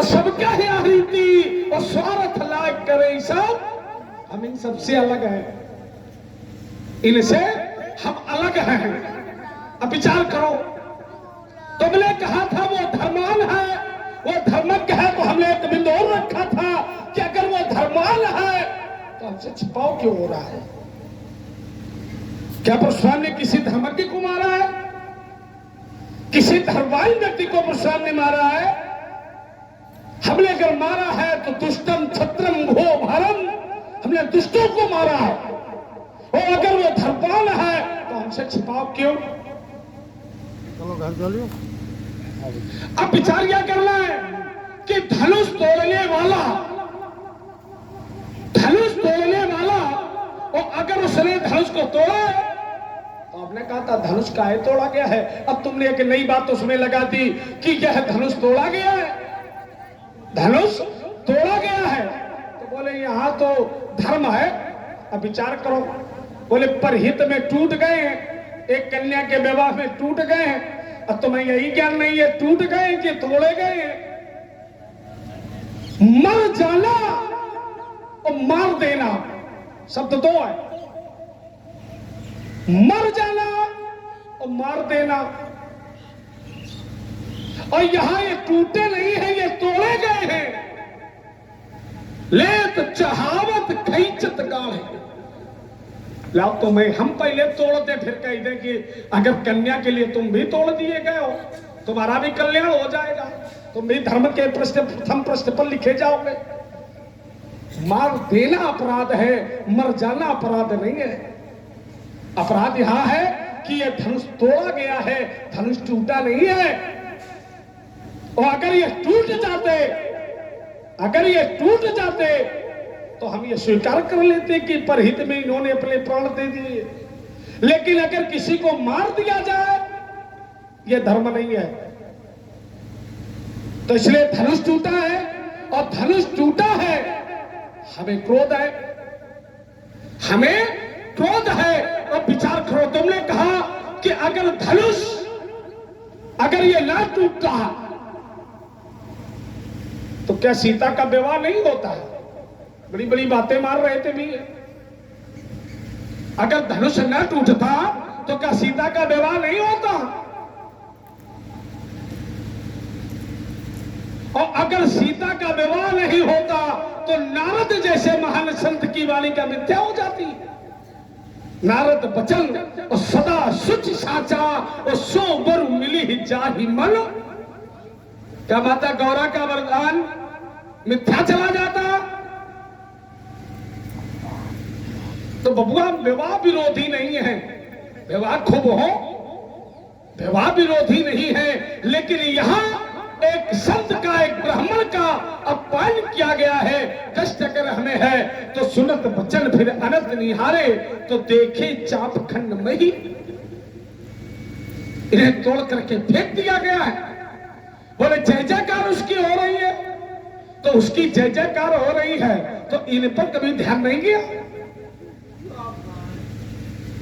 सबका ही रीति और स्वार्थ लायक करे सब, हम इन सबसे अलग हैं, इनसे हम अलग हैं। अब विचार करो, तुमने कहा था वो धर्मान है, वो धर्मज्ञ है, तो हमने एक बिंदु और रखा था कि अगर वो धर्मान है तो हमसे छिपाव क्यों हो रहा है? क्या परशुराम ने किसी धर्मज्ञ को मारा है? किसी धर्मवान व्यक्ति को परशुराम ने मारा है? हमने अगर मारा है तो दुष्टम छत्रम भो भरम, हमने दुष्टों को मारा है। और अगर वो धर्मवान है तो हमसे छिपाव क्यों? चलो घर चलिए। अब विचार क्या करना है कि धनुष तोड़ने वाला, धनुष तोड़ने वाला, और अगर उसने धनुष को तोड़ा, तो आपने कहा था धनुष काहे तोड़ा गया है, अब तुमने एक नई बात उसमें लगा दी कि यह धनुष तोड़ा गया है, धनुष तोड़ा गया है। तो बोले यहां तो धर्म है। अब विचार करो, बोले परहित में टूट गए, एक कन्या के विवाह में टूट गए, अब तुम्हें यही ज्ञान नहीं है टूट गए कि तोड़े गए? मर जाना और मार देना शब्द दो है, मर जाना और मार देना। और यहां ये टूटे नहीं है, ये तोड़े गए हैं। लेत चहावत खैचत गाढ़े, लाओ तुम्हें हम पहले तोड़ते फिर कह दे कि अगर कन्या के लिए तुम भी तोड़ दिए गए हो, तुम्हारा भी कल्याण हो जाएगा, तुम भी धर्म के प्रथम पृष्ठ पर लिखे जाओगे। मार देना अपराध है, मर जाना अपराध नहीं है। अपराध यहां है कि यह धनुष तोड़ा गया है, धनुष टूटा नहीं है। और अगर ये टूट जाते, अगर ये टूट जाते तो हम ये स्वीकार कर लेते कि परहित में इन्होंने अपने प्राण दे दिए। लेकिन अगर किसी को मार दिया जाए, ये धर्म नहीं है। तो इसलिए धनुष टूटा है, और धनुष टूटा है, हमें क्रोध है, हमें क्रोध है। और विचार करो, तुमने कहा कि अगर धनुष, अगर ये ना टूटता तो क्या सीता का विवाह नहीं होता है? बड़ी बड़ी बातें मार रहे थे भी। अगर धनुष न टूटता तो क्या सीता का विवाह नहीं होता? और अगर सीता का विवाह नहीं होता तो नारद जैसे महान संत की वाणी का मिथ्या हो जाती। नारद बचन और सदा सुच साचा और सो बर मिली ही जाहि मन, क्या माता गौरा का वरदान मिथ्या चला जाता? तो बबुआ विवाह विरोधी नहीं है, विवाह खूब हो, विवाह विरोधी नहीं है। लेकिन यहां एक संत का, एक ब्राह्मण का अपमान किया गया है। कष्ट अगर हमें है तो सुनत बचन फिर अनंत निहारे, तो देखे चाप खंड में ही इन्हें तोड़ करके फेंक दिया गया है। बोले जय जयकार उसकी हो रही है, तो उसकी जय जयकार हो रही है, तो इन पर कभी ध्यान नहीं गया?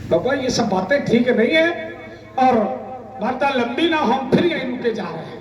बाबा ये सब बातें ठीक नहीं है, और वार्ता लंबी ना हो, फिर यहीं रुके जा रहे हैं।